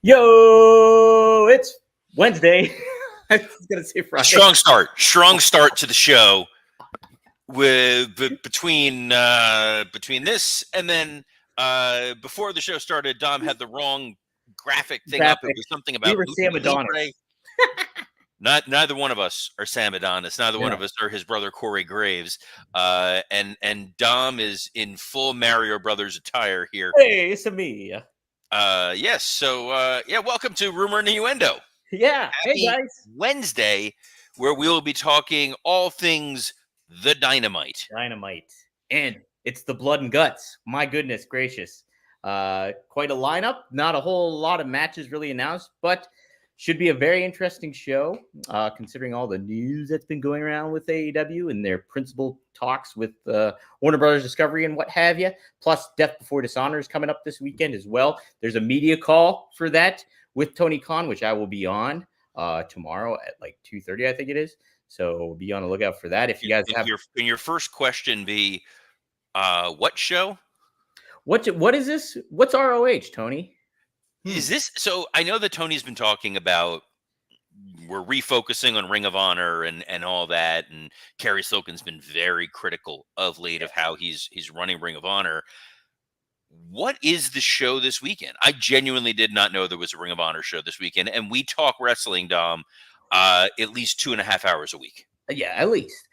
Yo, it's Wednesday. I was gonna say Friday. Strong start to the show. With between this and then before the show started, Dom had the wrong graphic thing up. It was something about we were Sam Adonis. Neither one of us are Sam Adonis. Neither one of us are his brother Corey Graves. And Dom is in full Mario Brothers attire here. Hey, it's me. Yes. So welcome to Rumor and Innuendo. Yeah. Happy hey guys. Wednesday, where we will be talking all things the Dynamite. And it's the blood and guts. My goodness gracious. Quite a lineup. Not a whole lot of matches really announced, but should be a very interesting show, considering all the news that's been going around with AEW and their principal talks with Warner Brothers Discovery and what have you. Plus, Death Before Dishonor is coming up this weekend as well. There's a media call for that with Tony Khan, which I will be on tomorrow at like 2:30, I think it is. So be on the lookout for that. If you guys have your first question be, what show? What is this? What's ROH, Tony? Is this so? I know that Tony's been talking about we're refocusing on Ring of Honor and all that, and Kerry Silkin's been very critical of late of how he's running Ring of Honor. What is the show this weekend? I genuinely did not know there was a Ring of Honor show this weekend, and we talk wrestling, Dom, at least 2.5 hours a week. Yeah, at least.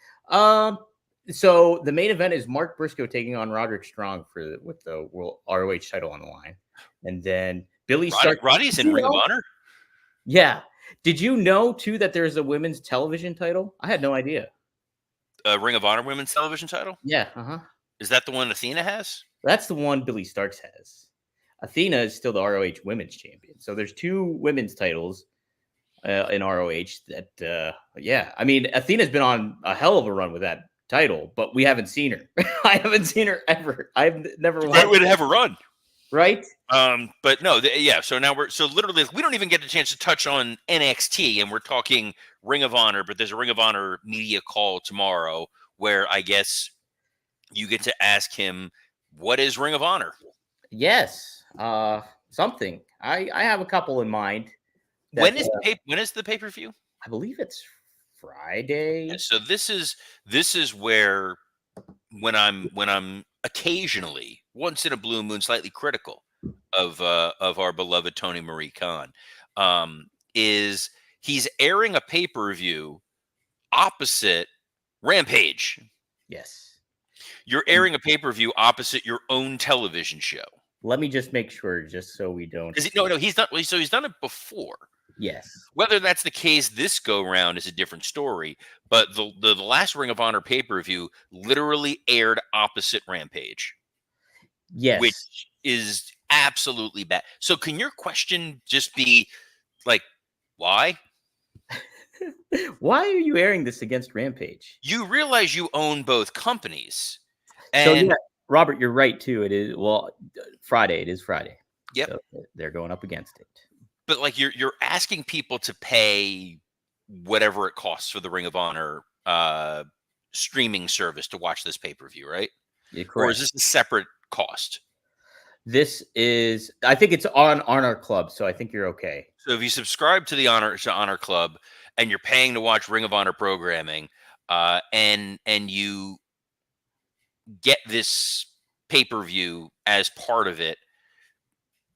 So the main event is Mark Briscoe taking on Roderick Strong with the World ROH title on the line, and then Billy Stark. Roddy's in Ring of Honor. Yeah. Did you know too that there's a women's television title? I had no idea. Ring of Honor women's television title. Yeah. Is that the one Athena has? That's the one Billy Starks has. Athena is still the ROH women's champion. So there's two women's titles in ROH that, I mean, Athena's been on a hell of a run with that title, but we haven't seen her. I haven't seen her ever. I've never watched. Great way to have a run. Right. But no, so now literally we don't even get a chance to touch on NXT, and we're talking Ring of Honor, but there's a Ring of Honor media call tomorrow where I guess you get to ask him, what is Ring of Honor? Yes. Something. I have a couple in mind. When is the pay-per-view? I believe it's Friday. Yeah, so this is where when I'm occasionally, once in a blue moon, slightly critical of our beloved Tony Marie Khan, is he's airing a pay-per-view opposite Rampage. Yes. You're airing a pay-per-view opposite your own television show. Let me just make sure, just so we don't. No, he's not. So he's done it before. Yes. Whether that's the case this go round is a different story. But the last Ring of Honor pay-per-view literally aired opposite Rampage. Yes. Which is absolutely bad. So can your question just be like, why? Why are you airing this against Rampage? You realize you own both companies. And so, yeah, Robert, you're right too. It is Friday. It is Friday. Yep. So they're going up against it. But like you're asking people to pay whatever it costs for the Ring of Honor streaming service to watch this pay-per-view, right? Yeah, correct. Or is this a separate cost? This is, I think it's on Honor Club, so I think you're okay. So if you subscribe to the Honor Club and you're paying to watch Ring of Honor programming, and you get this pay-per-view as part of it,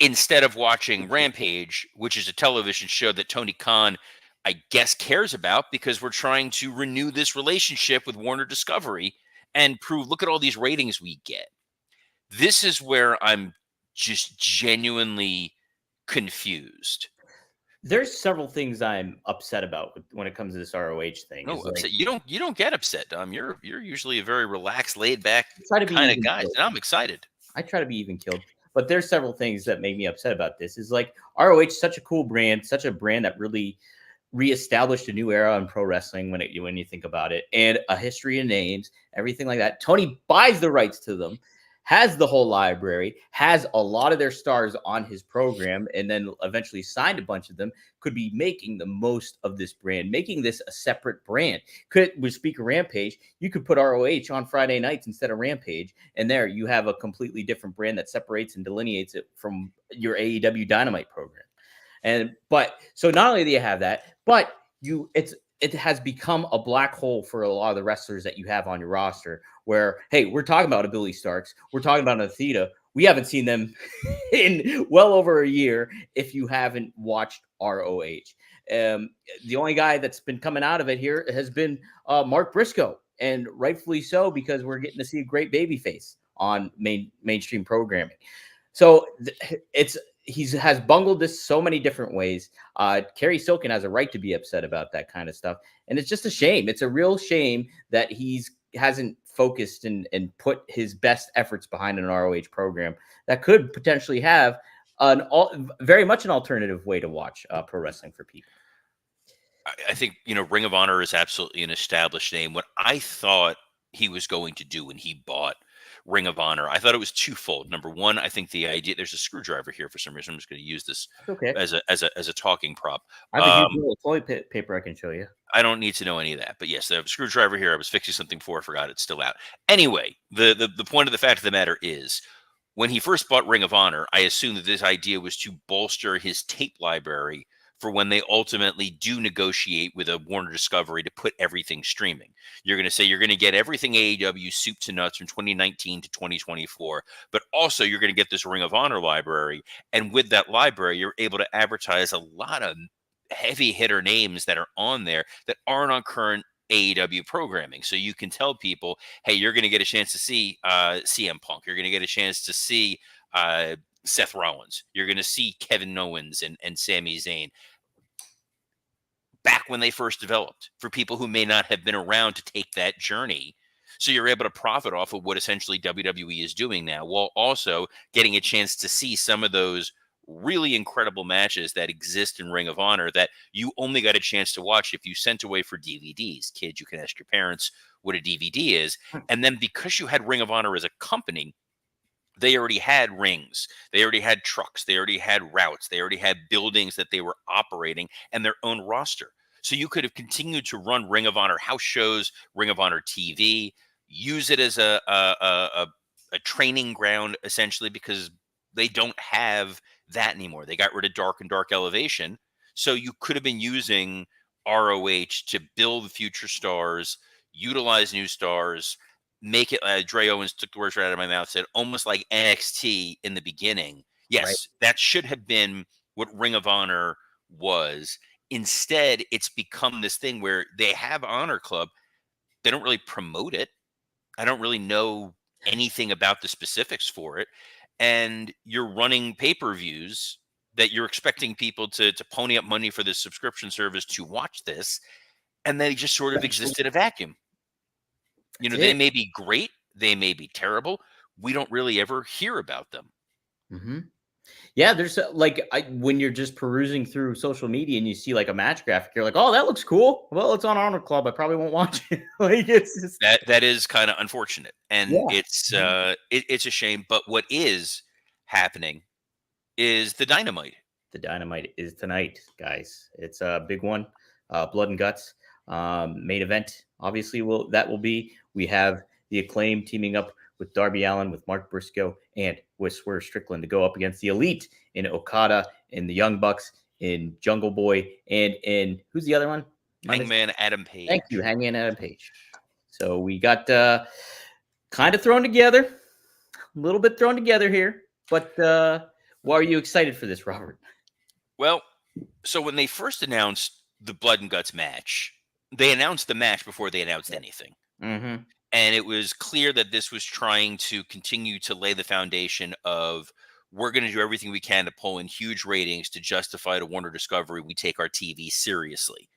instead of watching Rampage, which is a television show that Tony Khan, I guess, cares about because we're trying to renew this relationship with Warner Discovery and prove, look at all these ratings we get. This is where I'm just genuinely confused. There's several things I'm upset about when it comes to this ROH thing. No, upset. You don't get upset, Dom. You're usually a very relaxed, laid back kind of guy, and I'm excited. I try to be even killed. But there's several things that make me upset about this. Is like ROH, such a cool brand, such a brand that really reestablished a new era in pro wrestling when you think about it, and a history of names, everything like that. Tony buys the rights to them, has the whole library, has a lot of their stars on his program, and then eventually signed a bunch of them, could be making the most of this brand, making this a separate brand. We speak of Rampage, you could put ROH on Friday nights instead of Rampage, and there you have a completely different brand that separates and delineates it from your AEW Dynamite program. But so not only do you have that, but it has become a black hole for a lot of the wrestlers that you have on your roster. Where hey, we're talking about a Billy Starks, we're talking about a Theta. We haven't seen them in well over a year. If you haven't watched ROH, the only guy that's been coming out of it here has been Mark Briscoe, and rightfully so because we're getting to see a great babyface on mainstream programming. So it's he's has bungled this so many different ways. Kerry Silken has a right to be upset about that kind of stuff, and it's just a shame. It's a real shame that he's hasn't focused and put his best efforts behind an ROH program that could potentially have very much an alternative way to watch pro wrestling for people. I think, Ring of Honor is absolutely an established name. What I thought he was going to do when he bought Ring of Honor, I thought it was twofold. Number one, I think the idea there's a screwdriver here for some reason. I'm just going to use this That's okay. as a talking prop. I have a huge roll of toilet paper I can show you. I don't need to know any of that. But yes, I have a screwdriver here. I was fixing something for, I forgot it's still out. Anyway, the point of the fact of the matter is, when he first bought Ring of Honor, I assumed that this idea was to bolster his tape library for when they ultimately do negotiate with a Warner Discovery to put everything streaming. You're going to say you're going to get everything AEW soup to nuts from 2019 to 2024, but also you're going to get this Ring of Honor library. And with that library, you're able to advertise a lot of heavy hitter names that are on there that aren't on current AEW programming. So you can tell people, hey, you're going to get a chance to see CM Punk. You're going to get a chance to see Seth Rollins. You're going to see Kevin Owens and Sami Zayn. Back when they first developed, for people who may not have been around to take that journey. So you're able to profit off of what essentially WWE is doing now, while also getting a chance to see some of those really incredible matches that exist in Ring of Honor that you only got a chance to watch if you sent away for DVDs. Kids, you can ask your parents what a DVD is. And then because you had Ring of Honor as a company, they already had rings, they already had trucks, they already had routes, they already had buildings that they were operating and their own roster. So you could have continued to run Ring of Honor house shows, Ring of Honor TV, use it as a training ground essentially, because they don't have that anymore. They got rid of Dark and Dark Elevation. So you could have been using ROH to build future stars, utilize new stars, make it. Dre Owens took the words right out of my mouth, said almost like NXT in the beginning. Yes, Right. that should have been what Ring of Honor was. Instead, it's become this thing where they have Honor Club. They don't really promote it. I don't really know anything about the specifics for it. And you're running pay-per-views that you're expecting people to pony up money for this subscription service to watch this. And they just sort of exist in a vacuum. They may be great, they may be terrible. We don't really ever hear about them. Mm-hmm. Yeah, there's when you're just perusing through social media and you see like a match graphic, you're like, "Oh, that looks cool." Well, it's on Honor Club. I probably won't watch it. It's just That is kind of unfortunate, and yeah. it's a shame. But what is happening is the Dynamite. The Dynamite is tonight, guys. It's a big one. Blood and Guts main event. Obviously, will be. We have the Acclaim teaming up with Darby Allin, with Mark Briscoe, and with Swerve Strickland to go up against the Elite in Okada, in the Young Bucks, in Jungle Boy, and in who's the other one? Hangman Adam Page. Thank you, Hangman Adam Page. So we got kind of thrown together, a little bit thrown together here. But why are you excited for this, Robert? Well, so when they first announced the Blood and Guts match, they announced the match before they announced anything. Mm-hmm. And it was clear that this was trying to continue to lay the foundation of, we're going to do everything we can to pull in huge ratings to justify to Warner Discovery we take our TV seriously.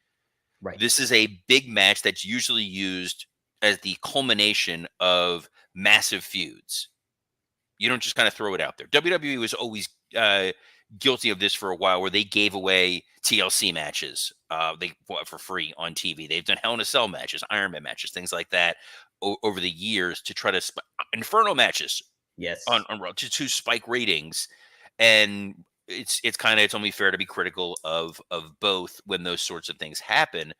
Right. This is a big match that's usually used as the culmination of massive feuds. You don't just kind of throw it out there. WWE was always guilty of this for a while, where they gave away TLC matches for free on TV. They've done Hell in a Cell matches, Iron Man matches, things like that over the years to try to Inferno matches. Yes. On to spike ratings, and it's only fair to be critical of both when those sorts of things happen.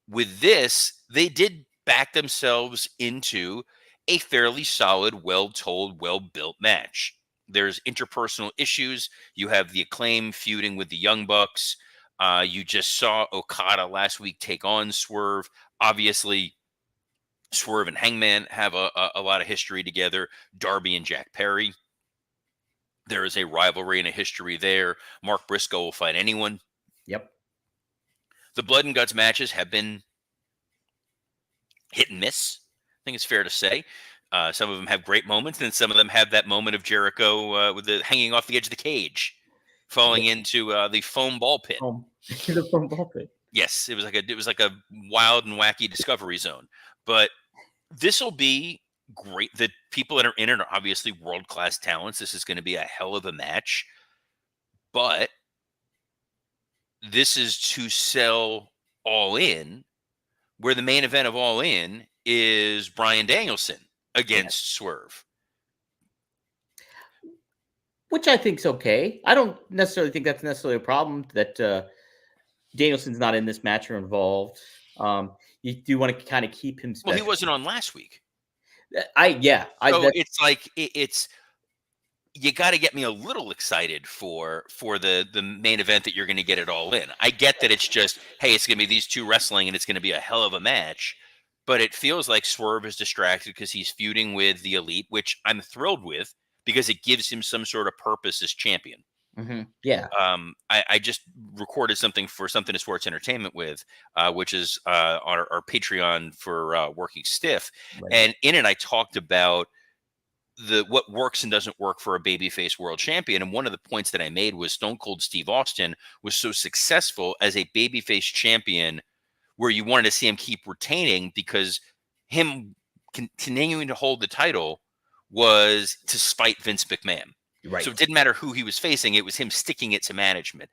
With this, they did back themselves into a fairly solid, well-told, well-built match. There's interpersonal issues. You have the Acclaim feuding with the Young Bucks. You just saw Okada last week take on Swerve. Obviously, Swerve and Hangman have a lot of history together. Darby and Jack Perry. There is a rivalry and a history there. Mark Briscoe will fight anyone. Yep. The Blood and Guts matches have been hit and miss. I think it's fair to say. Some of them have great moments, and some of them have that moment of Jericho with the hanging off the edge of the cage, falling into the foam ball pit. The foam ball pit. Yes, it was like a wild and wacky discovery zone. But this will be great. The people that are in it are obviously world-class talents. This is going to be a hell of a match. But this is to sell All In, where the main event of All In is Bryan Danielson against Swerve. Which I think's okay. I don't necessarily think that's necessarily a problem that Danielson's not in this match or involved. You do want to kind of keep him special. Well, he wasn't on last week. So it's like it's you got to get me a little excited for the main event that you're going to get it All In. I get that it's just, hey, it's going to be these two wrestling and it's going to be a hell of a match, but it feels like Swerve is distracted because he's feuding with the Elite, which I'm thrilled with because it gives him some sort of purpose as champion. Mm-hmm. Yeah. I just recorded something for Something to Sports Entertainment with, which is our Patreon for Working Stiff. Right. And in it, I talked about what works and doesn't work for a babyface world champion. And one of the points that I made was Stone Cold Steve Austin was so successful as a babyface champion where you wanted to see him keep retaining because him continuing to hold the title was to spite Vince McMahon. Right. So it didn't matter who he was facing. It was him sticking it to management.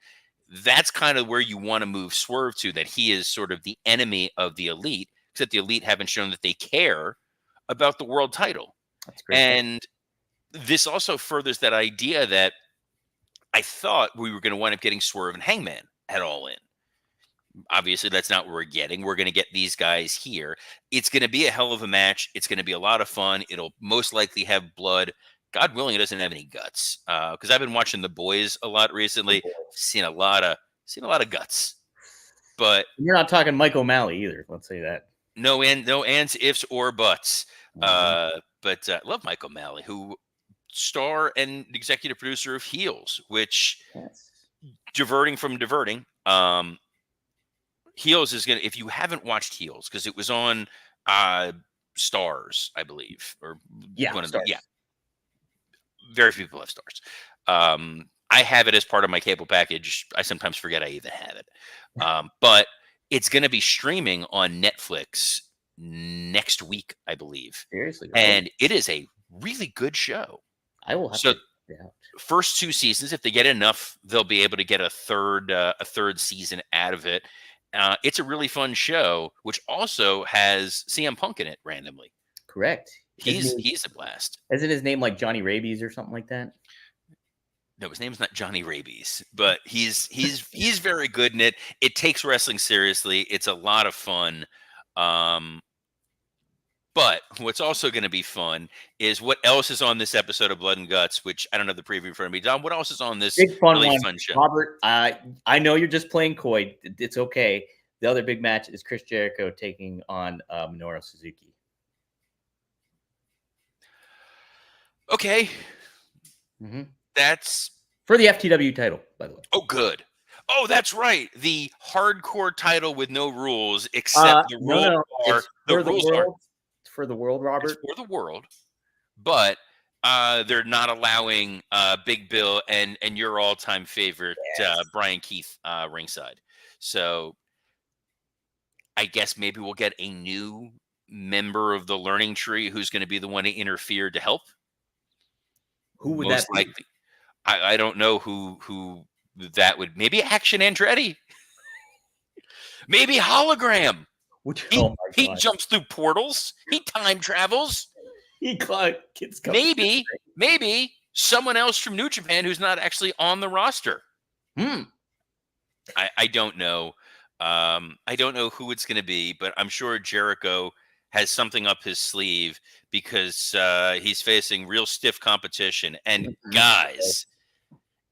That's kind of where you want to move Swerve to, that he is sort of the enemy of the Elite, except the Elite haven't shown that they care about the world title. That's great. And this also furthers that idea that I thought we were going to wind up getting Swerve and Hangman at All In. Obviously, that's not what we're getting. We're going to get these guys here. It's going to be a hell of a match. It's going to be a lot of fun. It'll most likely have blood. God willing, it doesn't have any guts. Because I've been watching The Boys a lot recently. Seen a lot of guts. But you're not talking Mike O'Malley either. Let's say that. No ands, ifs, or buts. Mm-hmm. But I love Mike O'Malley, who star and executive producer of Heels, which diverting. Heels is gonna. If you haven't watched Heels, because it was on Stars, I believe, or Stars. Very few people have Stars. I have it as part of my cable package. I sometimes forget I even have it. But it's going to be streaming on Netflix next week, I believe. Seriously, and it is a really good show. I will have to. Yeah. First 2 seasons, if they get enough, they'll be able to get a third season out of it. It's a really fun show, which also has CM Punk in it randomly. Correct. He's a blast. Isn't his name like Johnny Rabies or something like that? No, his name's not Johnny Rabies, but he's very good in it. It takes wrestling seriously. It's a lot of fun. But what's also going to be fun is what else is on this episode of Blood and Guts, which I don't have the preview in front of me. Don, what else is on this big fun show? Robert, I know you're just playing coy. It's okay. The other big match is Chris Jericho taking on Minoru Suzuki. Okay. Mm-hmm. That's for the FTW title, by the way. Oh, good. Oh, that's right. The hardcore title with no rules, except the rules are the rules are for the world, Robert. It's for the world, but they're not allowing Big Bill and your all-time favorite Brian Keith ringside. So I guess maybe we'll get a new member of the Learning Tree who's going to be the one to interfere to help. Who would that be? Likely, I don't know who that would. Maybe Action Andretti. Maybe Hologram. He jumps through portals. He time travels. Maybe someone else from New Japan who's not actually on the roster. I don't know. I don't know who it's going to be, but I'm sure Jericho has something up his sleeve because he's facing real stiff competition. And guys,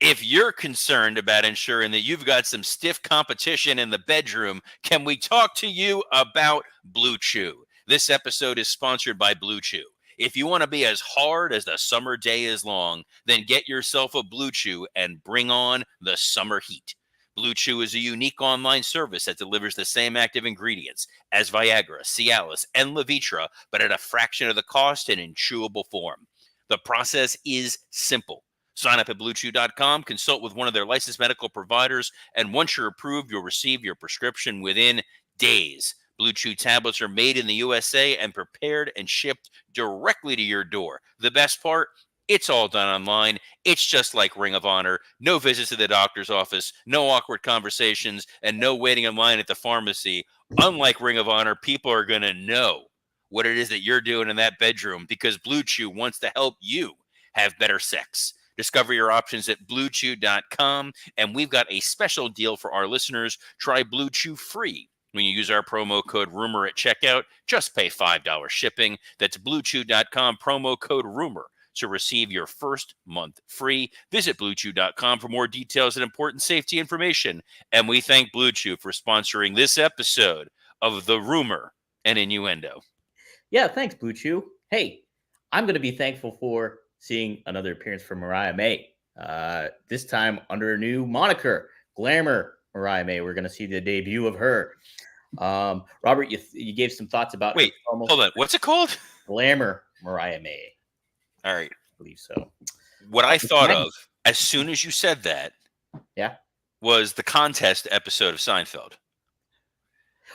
if you're concerned about ensuring that you've got some stiff competition in the bedroom, can we talk to you about Blue Chew? This episode is sponsored by Blue Chew. If you want to be as hard as the summer day is long, then get yourself a Blue Chew and bring on the summer heat. Blue Chew is a unique online service that delivers the same active ingredients as Viagra, Cialis, and Levitra, but at a fraction of the cost and in chewable form. The process is simple. Sign up at BlueChew.com, consult with one of their licensed medical providers, and once you're approved, you'll receive your prescription within days. Blue Chew tablets are made in the USA and prepared and shipped directly to your door. The best part? It's all done online. It's just like Ring of Honor. No visits to the doctor's office, no awkward conversations, and no waiting in line at the pharmacy. Unlike Ring of Honor, people are going to know what it is that you're doing in that bedroom because Blue Chew wants to help you have better sex. Discover your options at BlueChew.com, and we've got a special deal for our listeners. Try Blue Chew free when you use our promo code RUMOR at checkout. Just pay $5 shipping. That's BlueChew.com, promo code RUMOR to receive your first month free. Visit BlueChew.com for more details and important safety information. And we thank Blue Chew for sponsoring this episode of The Rumor and Innuendo. Yeah, thanks, Blue Chew. Hey, I'm going to be thankful for seeing another appearance from Mariah May. This time under a new moniker, Glamour Mariah May. We're going to see the debut of her. Robert, you gave some thoughts about. Wait, hold on. What's it called? Glamour Mariah May. All right. I believe so. What I thought of as soon as you said that, was the contest episode of Seinfeld.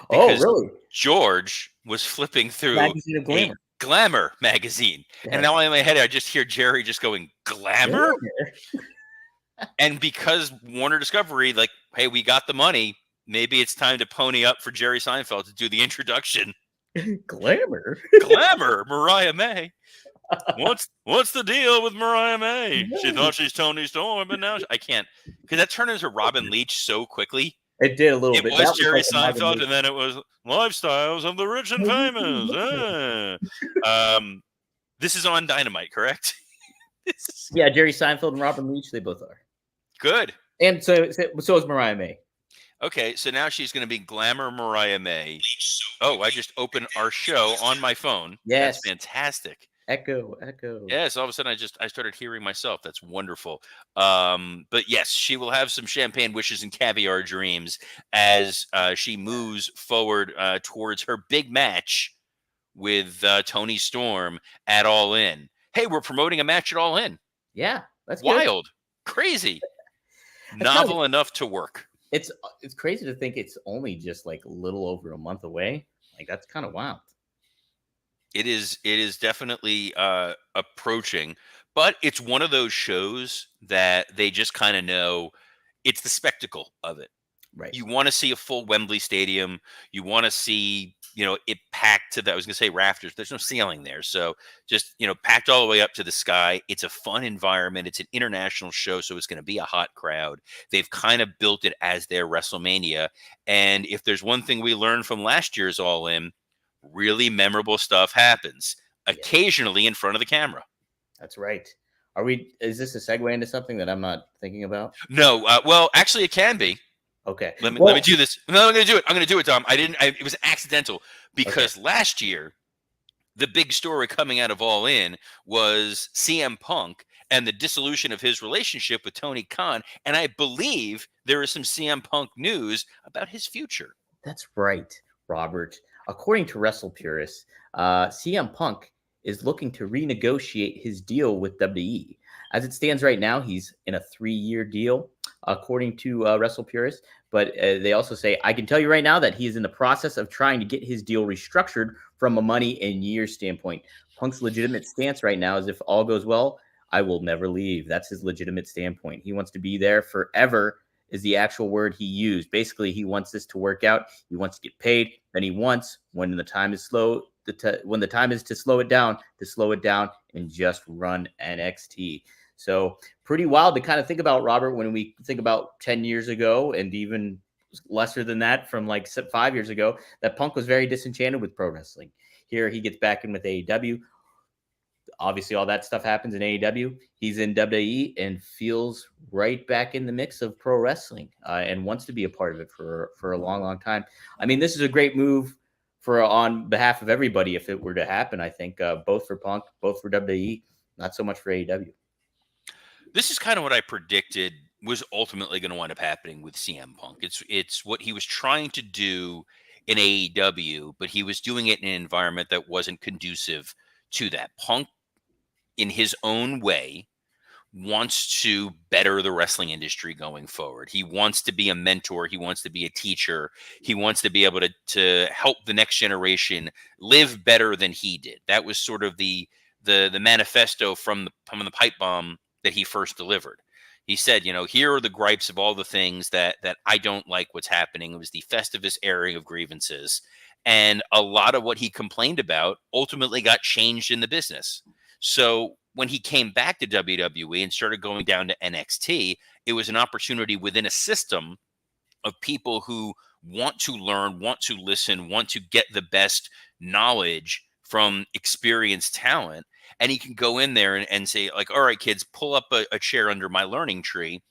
Because really? George was flipping through Magazine of Glamour. Glamour magazine. Yeah. And now in my head, I just hear Jerry just going, Glamour? And because Warner Discovery, like, hey, we got the money. Maybe it's time to pony up for Jerry Seinfeld to do the introduction. Glamour? Glamour, Mariah May. What's the deal with Mariah May? She thought she's Tony Storm, but now I can't. Because that turned into Robin Leach so quickly. It did a little bit. It was Jerry Seinfeld, and then it was Lifestyles of the Rich and Famous. This is on Dynamite, correct? Yeah, Jerry Seinfeld and Robin Leach, they both are. Good. And so is Mariah May. Okay, so now she's going to be Glamour Mariah May. Oh, I just opened our show on my phone. Yes. That's fantastic. Echo. Yes, all of a sudden I started hearing myself. That's wonderful. But yes, she will have some champagne wishes and caviar dreams as she moves forward towards her big match with Tony Storm at All In. Hey, we're promoting a match at All In. Yeah, that's wild, crazy, novel enough to work. It's crazy to think it's only just like a little over a month away. Like that's kind of wild. It is definitely approaching, but it's one of those shows that they just kind of know it's the spectacle of it. Right. You want to see a full Wembley Stadium. You want to see, it packed to the, I was going to say rafters. There's no ceiling there. So just, packed all the way up to the sky. It's a fun environment. It's an international show. So it's going to be a hot crowd. They've kind of built it as their WrestleMania. And if there's one thing we learned from last year's All In, really memorable stuff happens occasionally in front of the camera. That's right. Is this a segue into something that I'm not thinking about? No. Well, actually it can be. Okay. Let me do this. No, I'm going to do it. I'm going to do it, Dom. It was accidental because last year, the big story coming out of All In was CM Punk and the dissolution of his relationship with Tony Khan. And I believe there is some CM Punk news about his future. That's right, Robert. According to WrestlePurists, CM Punk is looking to renegotiate his deal with WWE. As it stands right now, he's in a 3-year deal, according to WrestlePurists. But they also say, I can tell you right now that he is in the process of trying to get his deal restructured from a money and years standpoint. Punk's legitimate stance right now is if all goes well, I will never leave. That's his legitimate standpoint. He wants to be there forever is the actual word he used. Basically, he wants this to work out. He wants to get paid. Then he wants, when the time is slow, when the time is to slow it down and just run NXT. So pretty wild to kind of think about, Robert, when we think about 10 years ago and even lesser than that from like 5 years ago, that Punk was very disenchanted with pro wrestling. Here he gets back in with AEW. Obviously, all that stuff happens in AEW. He's in WWE and feels right back in the mix of pro wrestling, and wants to be a part of it for a long, long time. I mean, this is a great move for on behalf of everybody if it were to happen. I think both for Punk, both for WWE, not so much for AEW. This is kind of what I predicted was ultimately going to wind up happening with CM Punk. It's what he was trying to do in AEW, but he was doing it in an environment that wasn't conducive to that. Punk, in his own way, wants to better the wrestling industry going forward. He wants to be a mentor. He wants to be a teacher. He wants to be able to help the next generation live better than he did. That was sort of the manifesto from the pipe bomb that he first delivered. He said, here are the gripes of all the things that I don't like what's happening. It was the Festivus airing of grievances. And a lot of what he complained about ultimately got changed in the business. So when he came back to WWE and started going down to NXT, it was an opportunity within a system of people who want to learn, want to listen, want to get the best knowledge from experienced talent. And he can go in there and say, like, all right, kids, pull up a chair under my learning tree,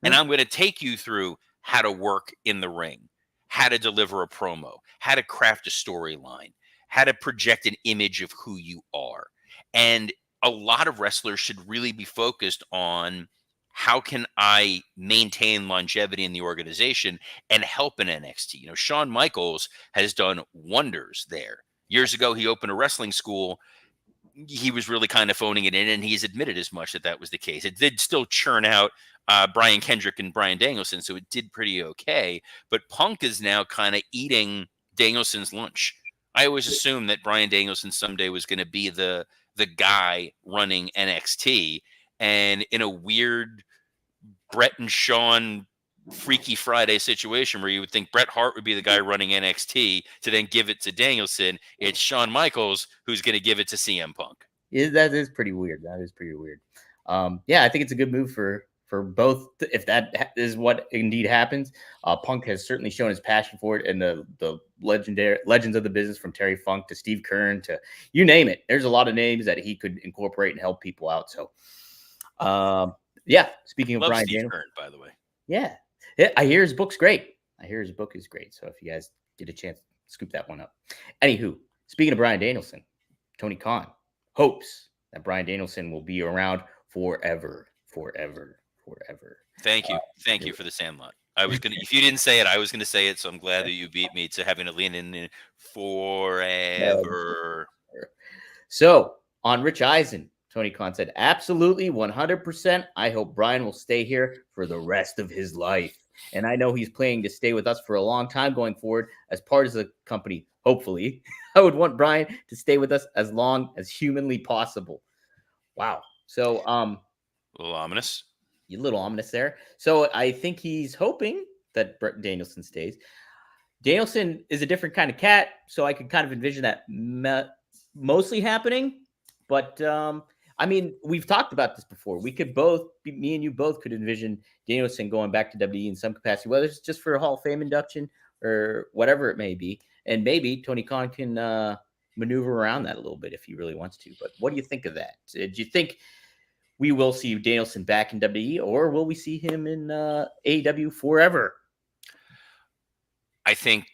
and I'm going to take you through how to work in the ring, how to deliver a promo, how to craft a storyline, how to project an image of who you are. And a lot of wrestlers should really be focused on how can I maintain longevity in the organization and help in NXT. Shawn Michaels has done wonders there. Years ago, he opened a wrestling school. He was really kind of phoning it in, and he's admitted as much that was the case. It did still churn out Brian Kendrick and Bryan Danielson, so it did pretty okay. But Punk is now kind of eating Danielson's lunch. I always assumed that Bryan Danielson someday was going to be the guy running NXT, and in a weird Brett and Shawn Freaky Friday situation where you would think Bret Hart would be the guy running NXT to then give it to Danielson, it's Shawn Michaels who's going to give it to CM Punk. Yeah, that is pretty weird. That is pretty weird. Yeah, I think it's a good move for both. If that is what indeed happens, Punk has certainly shown his passion for it, and the legends of the business, from Terry Funk to Steve Keirn to you name it. There's a lot of names that he could incorporate and help people out. So, yeah. Speaking of Bryan Steve Keirn, by the way. Yeah, I hear his book's great. I hear his book is great. So if you guys get a chance, scoop that one up. Anywho, speaking of Bryan Danielson, Tony Khan hopes that Bryan Danielson will be around forever. Thank you for the Sandlot. I was gonna, if you didn't say it, I was gonna say it. So I'm glad that you beat me to having to lean in forever. So on Rich Eisen, Tony Khan said, absolutely, 100%. I hope Bryan will stay here for the rest of his life. And I know he's planning to stay with us for a long time going forward as part of the company. Hopefully, I would want Bryan to stay with us as long as humanly possible. Wow. So, a little ominous. A little ominous there. So I think he's hoping that Danielson stays. Danielson is a different kind of cat, so I could kind of envision that mostly happening. But I mean, we've talked about this before. We could both, me and you both, could envision Danielson going back to WWE in some capacity, whether it's just for a Hall of Fame induction or whatever it may be. And maybe Tony Khan can maneuver around that a little bit if he really wants to. But what do you think of that? Do you think we will see Danielson back in WWE, or will we see him in AEW forever? I think,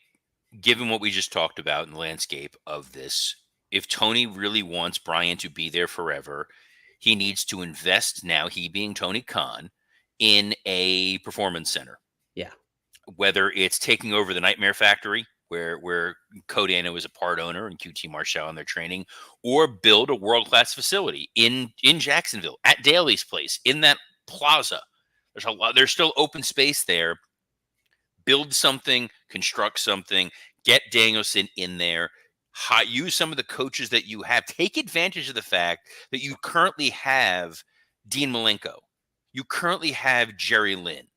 given what we just talked about in the landscape of this, if Tony really wants Bryan to be there forever, he needs to invest now, he being Tony Khan, in a performance center. Yeah. Whether it's taking over the Nightmare Factory, where Codano is a part owner and QT Marshall in their training, or build a world-class facility in Jacksonville at Daly's place, in that plaza. There's still open space there. Build something, construct something, get Danielson in there, use some of the coaches that you have. Take advantage of the fact that you currently have Dean Malenko. You currently have Jerry Lynn.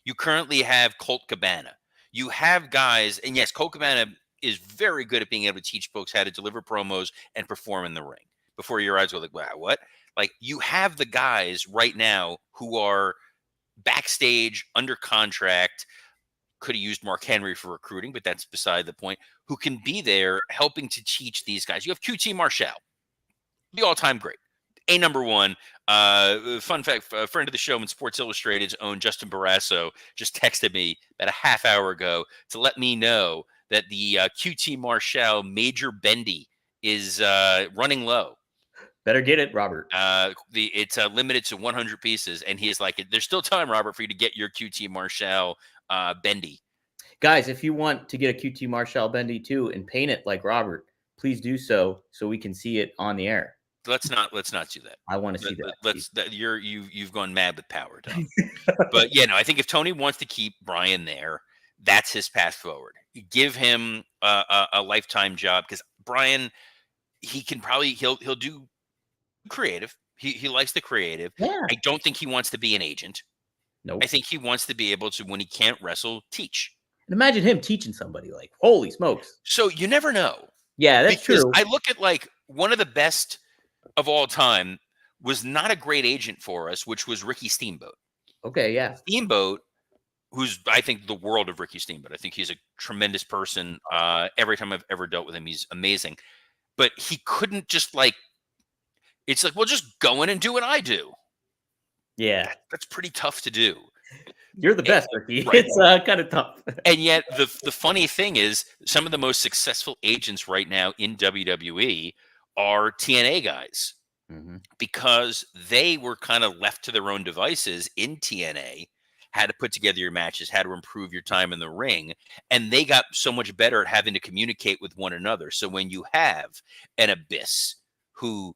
You currently have Colt Cabana. You have guys, and yes, Colt Cabana is very good at being able to teach folks how to deliver promos and perform in the ring. Before your eyes go like, wow, what? Like, you have the guys right now who are backstage, under contract, could have used Mark Henry for recruiting, but that's beside the point. Who can be there helping to teach these guys? You have QT Marshall, the all-time great. A number one. Fun fact: a friend of the show in Sports Illustrated's own Justin Barrasso just texted me about a half hour ago to let me know that the QT Marshall Major Bendy is running low. Better get it, Robert. It's limited to 100 pieces, and he's like, "There's still time, Robert, for you to get your QT Marshall Bendy." Guys, if you want to get a QT Marshall Bendy too and paint it like Robert, please do so we can see it on the air. Let's not do that. I want to see that. You've gone mad with power, Tom. But yeah, no, I think if Tony wants to keep Brian there, that's his path forward. Give him a lifetime job, because Brian, he'll do creative. He likes the creative. Yeah. I don't think he wants to be an agent. Nope. I think he wants to be able to, when he can't wrestle, teach. And imagine him teaching somebody, like, holy smokes. So you never know. Yeah, that's true. I look at, like, one of the best of all time was not a great agent for us, which was Ricky Steamboat. Okay, yeah. Steamboat, who's, I think, the world of Ricky Steamboat. I think he's a tremendous person. Every time I've ever dealt with him, he's amazing. But he couldn't just, like, it's like, well, just go in and do what I do. Yeah. That's pretty tough to do. You're the best, Ricky. Right. It's kind of tough. And yet the funny thing is, some of the most successful agents right now in WWE are TNA guys, because they were kind of left to their own devices in TNA, had to put together your matches, had to improve your time in the ring, and they got so much better at having to communicate with one another. So when you have an Abyss, who,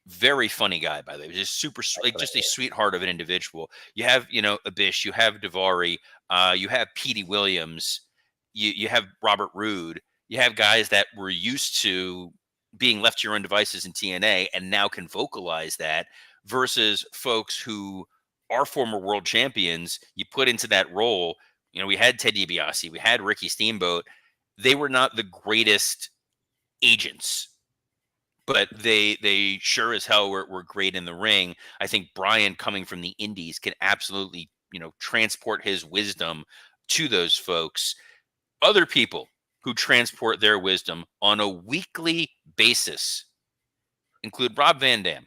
very funny guy, by the way, just super, like, just a sweetheart of an individual. You have, Abyss, you have Daivari, you have Petey Williams, you have Robert Roode, you have guys that were used to being left to your own devices in TNA and now can vocalize that, versus folks who are former world champions. You put into that role, we had Ted DiBiase, we had Ricky Steamboat. They were not the greatest agents, but they sure as hell were great in the ring. I think Brian, coming from the indies, can absolutely, transport his wisdom to those folks. Other people who transport their wisdom on a weekly basis include Rob Van Dam,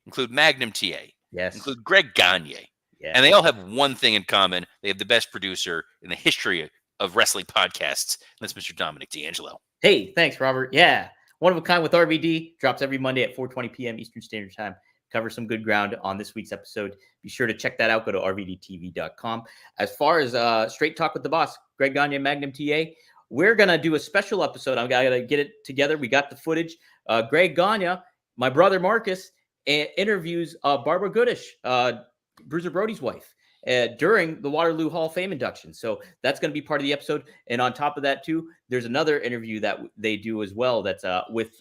include Magnum TA, yes, include Greg Gagne. Yeah. And they all have one thing in common. They have the best producer in the history of wrestling podcasts. And that's Mr. Dominic D'Angelo. Hey, thanks, Robert. Yeah. One of a Kind with RVD drops every Monday at 4:20 p.m. Eastern Standard Time. Cover some good ground on this week's episode. Be sure to check that out. Go to rvdtv.com. As far as Straight Talk with the Boss, Greg Gagne, Magnum TA, we're going to do a special episode. I'm going to get it together. We got the footage. Greg Gagne, my brother Marcus, interviews Barbara Goodish, Bruiser Brody's wife, during the Waterloo Hall of Fame induction. So that's going to be part of the episode. And on top of that, too, there's another interview that they do as well that's with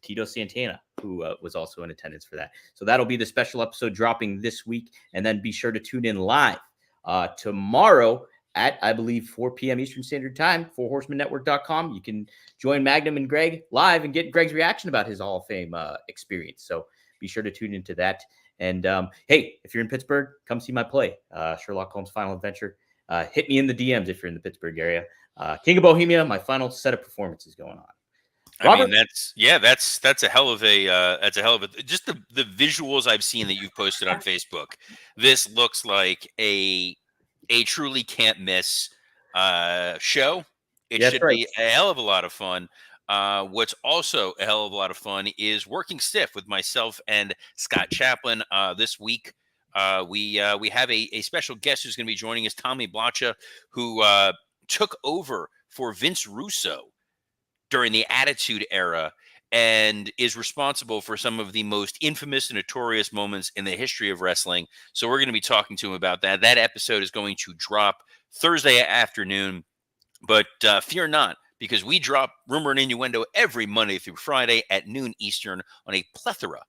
Tito Santana, who was also in attendance for that. So that'll be the special episode dropping this week. And then be sure to tune in live tomorrow at, I believe, 4 p.m. Eastern Standard Time, 4horsemanetwork.com. You can join Magnum and Greg live and get Greg's reaction about his Hall of Fame experience. So be sure to tune into that. And hey, if you're in Pittsburgh, come see my play, Sherlock Holmes Final Adventure. Hit me in the DMs if you're in the Pittsburgh area. King of Bohemia, my final set of performances going on. Robert? I mean, that's a hell of a just the visuals I've seen that you've posted on Facebook. This looks like a truly can't miss show. It should be a hell of a lot of fun. What's also a hell of a lot of fun is Working Stiff with myself and Scott Chaplin. This week, we have a special guest who's going to be joining us, Tommy Blacha, who took over for Vince Russo during the Attitude Era and is responsible for some of the most infamous and notorious moments in the history of wrestling. So we're going to be talking to him about that. That episode is going to drop Thursday afternoon, but fear not, because we drop Rumor and Innuendo every Monday through Friday at noon Eastern on a plethora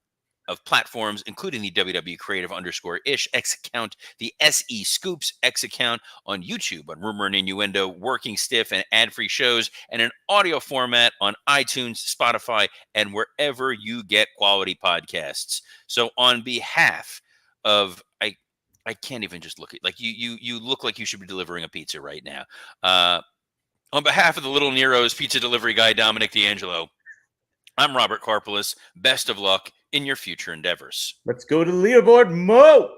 of platforms, including the WWE Creative _ish X account, the SE Scoops X account, on YouTube, on Rumor and Innuendo, Working Stiff, and ad-free shows, and an audio format on iTunes, Spotify, and wherever you get quality podcasts. So on behalf of, I I can't even just look at like you look like you should be delivering a pizza right now. On behalf of the Little Nero's pizza delivery guy, Dominic D'Angelo, I'm Robert Karpolis. Best of luck in your future endeavors. Let's go to the leaderboard, Mo.